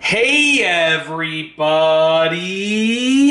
Hey everybody!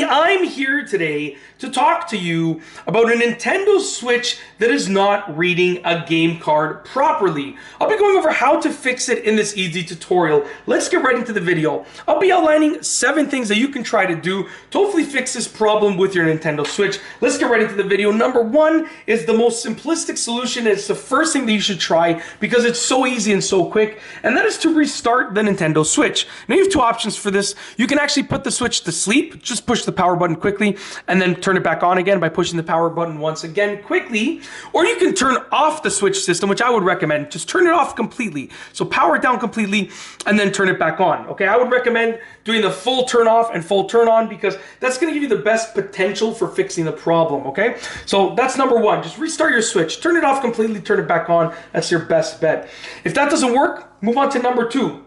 I'm here today to talk to you about a Nintendo Switch that is not reading a game card properly. I'll be going over how to fix it in this easy tutorial. Let's get right into the video. I'll be outlining 7 things that you can try to do to hopefully fix this problem with your Nintendo Switch. Let's get right into the video. Number 1 is the most simplistic solution. It's the first thing that you should try because it's so easy and so quick, and that is to restart the Nintendo Switch. Now you have 2 options for this. You can actually put the Switch to sleep, just push the power button quickly, and then turn it back on again by pushing the power button once again quickly. Or you can turn off the Switch system, which I would recommend. Just turn it off completely. So power it down completely and then turn it back on. Okay, I would recommend doing the full turn off and full turn on because that's going to give you the best potential for fixing the problem. Okay, so that's number 1. Just restart your Switch, turn it off completely, turn it back on. That's your best bet. If that doesn't work, move on to number 2,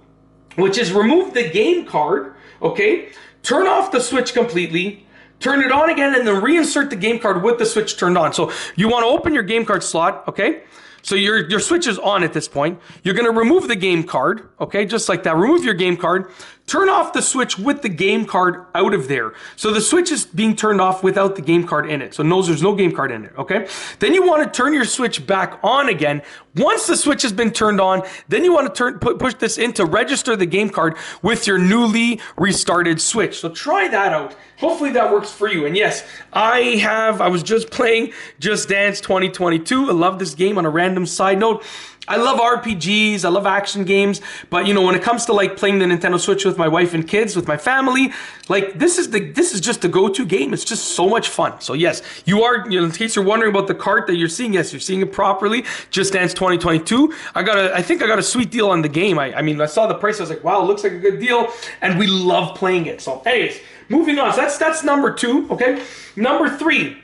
which is remove the game card. Okay, turn off the Switch completely, turn it on again, and then reinsert the game card with the Switch turned on. So you want to open your game card slot, okay? So your Switch is on at this point. You're going to remove the game card, okay? Just like that. Remove your game card. Turn off the Switch with the game card out of there. So the Switch is being turned off without the game card in it. So there's no game card in it, okay? Then you want to turn your Switch back on again. Once the Switch has been turned on, then you want to push this in to register the game card with your newly restarted Switch. So try that out. Hopefully that works for you. And yes, I was just playing Just Dance 2022. I love this game. On a random side note, I love RPGs, I love action games, but you know, when it comes to like playing the Nintendo Switch with my wife and kids, with my family, like this is just the go-to game. It's just so much fun. So yes, in case you're wondering about the cart that you're seeing, yes, you're seeing it properly. Just Dance 2022. I think I got a sweet deal on the game. I mean, I saw the price, I was like, wow, it looks like a good deal, and we love playing it. So anyways, moving on. So that's number 2, okay? Number 3,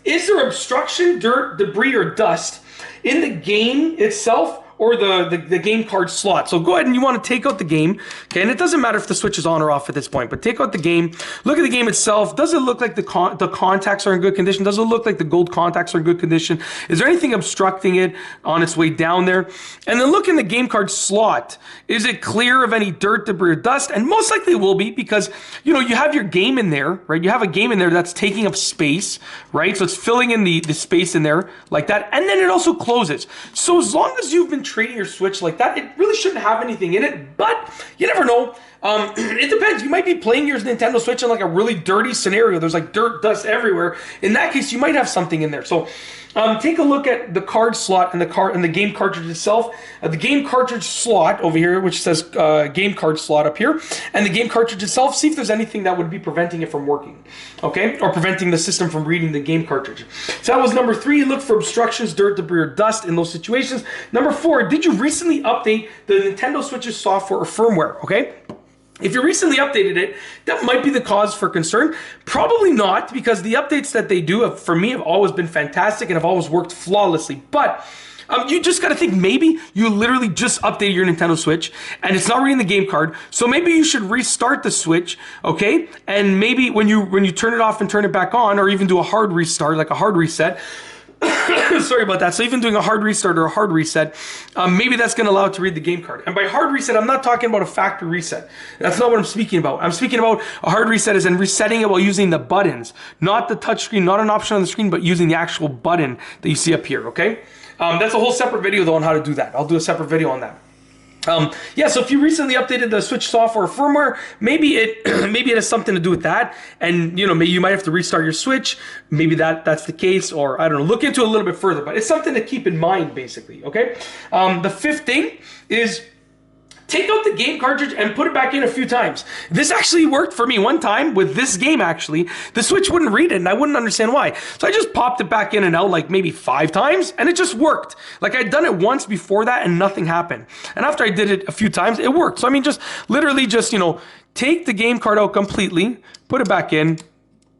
is there obstruction, dirt, debris, or dust in the game itself or the game card slot? So go ahead and you want to take out the game, okay? And it doesn't matter if the Switch is on or off at this point, but take out the game. Look at the game itself. Does it look like the contacts are in good condition? Does it look like the gold contacts are in good condition? Is there anything obstructing it on its way down there? And then look in the game card slot. Is it clear of any dirt, debris, or dust? And most likely it will be because, you know, you have your game in there, right? You have a game in there that's taking up space, right? So it's filling in the space in there like that. And then it also closes. So as long as you've been treating your Switch like that, it really shouldn't have anything in it, but you never know. It depends. You might be playing your Nintendo Switch in like a really dirty scenario. There's like dirt, dust everywhere. In that case, you might have something in there. So take a look at the card slot and the game cartridge itself. The game cartridge slot over here, which says game card slot up here, and the game cartridge itself. See if there's anything that would be preventing it from working, okay, or preventing the system from reading the game cartridge. So that was number 3. Look for obstructions, dirt, debris, or dust in those situations. Number 4, did you recently update the Nintendo Switch's software or firmware? Okay. If you recently updated it, that might be the cause for concern. Probably not, because the updates that they do, for me, have always been fantastic and have always worked flawlessly. But you just got to think maybe you literally just updated your Nintendo Switch and it's not reading the game card. So maybe you should restart the Switch, okay? And maybe when you turn it off and turn it back on, or even do a hard restart, like a hard reset, sorry about that. So even doing a hard restart or a hard reset, maybe that's going to allow it to read the game card. And by hard reset, I'm not talking about a factory reset. That's not what I'm speaking about. I'm speaking about a hard reset as in resetting it while using the buttons, not the touch screen, not an option on the screen, but using the actual button that you see up here, okay? That's a whole separate video though on how to do that. I'll do a separate video on that. Yeah, so if you recently updated the Switch software or firmware, maybe it has something to do with that, and you know, maybe you might have to restart your Switch. Maybe that's the case, or I don't know. Look into it a little bit further, but it's something to keep in mind, basically. Okay. The 5th thing is take out the game cartridge and put it back in a few times. This actually worked for me one time with this game, actually. The Switch wouldn't read it, and I wouldn't understand why. So I just popped it back in and out like maybe 5 times, and it just worked. Like I'd done it once before that, and nothing happened. And after I did it a few times, it worked. So I mean, just literally just, you know, take the game card out completely, put it back in.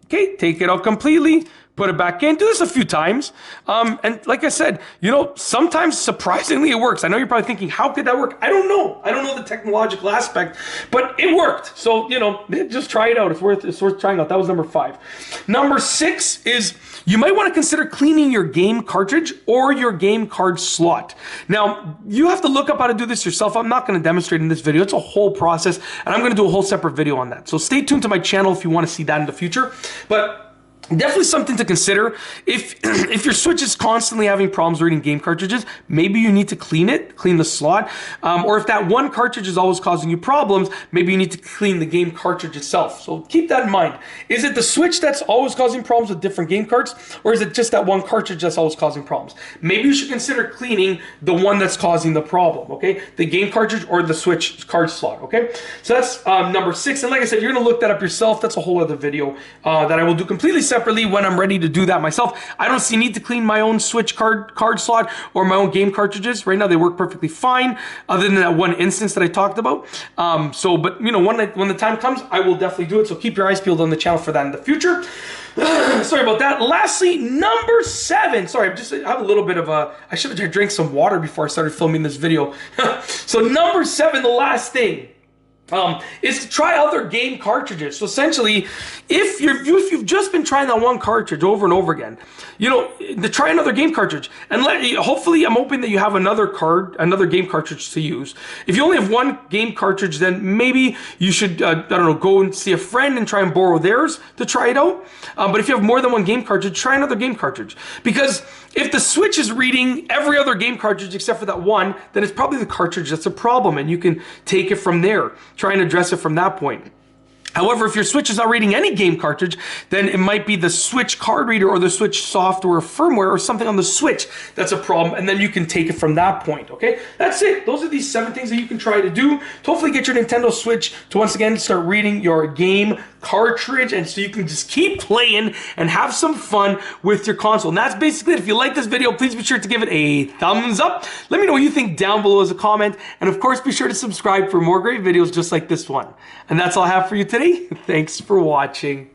Okay, take it out completely, put it back in. Do this a few times. And like I said, you know, sometimes surprisingly it works. I know you're probably thinking, how could that work? I don't know. I don't know the technological aspect, but it worked. So, you know, just try it out. It's worth trying out. That was number 5. Number 6 is you might want to consider cleaning your game cartridge or your game card slot. Now, you have to look up how to do this yourself. I'm not going to demonstrate in this video. It's a whole process, and I'm going to do a whole separate video on that. So stay tuned to my channel if you want to see that in the future. But definitely something to consider. If your Switch is constantly having problems reading game cartridges, maybe you need to clean the slot. Or if that one cartridge is always causing you problems, maybe you need to clean the game cartridge itself. So keep that in mind. Is it the Switch that's always causing problems with different game cards? Or is it just that one cartridge that's always causing problems? Maybe you should consider cleaning the one that's causing the problem, okay? The game cartridge or the Switch card slot, okay? So that's number 6. And like I said, you're gonna look that up yourself. That's a whole other video that I will do completely separately when I'm ready to do that myself. I don't see need to clean my own Switch card slot or my own game cartridges. Right now they work perfectly fine, other than that one instance that I talked about. But you know, when the time comes, I will definitely do it. So keep your eyes peeled on the channel for that in the future. Sorry about that. Lastly, number 7. Sorry, I have a little bit of a, I should have drank some water before I started filming this video. So number 7, the last thing. Is to try other game cartridges. So essentially, if you've just been trying that one cartridge over and over again, you know, to try another game cartridge, and hopefully I'm hoping that you have another game cartridge to use. If you only have one game cartridge, then maybe you should I don't know, go and see a friend and try and borrow theirs to try it out. But if you have more than one game cartridge, try another game cartridge, because if the Switch is reading every other game cartridge except for that one, then it's probably the cartridge that's a problem, and you can take it from there. Try and address it from that point. However, if your Switch is not reading any game cartridge, then it might be the Switch card reader or the Switch software firmware or something on the Switch that's a problem, and then you can take it from that point, okay? That's it. Those are these 7 things that you can try to do to hopefully get your Nintendo Switch to once again start reading your game cartridge, and so you can just keep playing and have some fun with your console. And that's basically it. If you like this video, please be sure to give it a thumbs up. Let me know what you think down below as a comment, and of course be sure to subscribe for more great videos just like this one. And that's all I have for you today. Thanks for watching.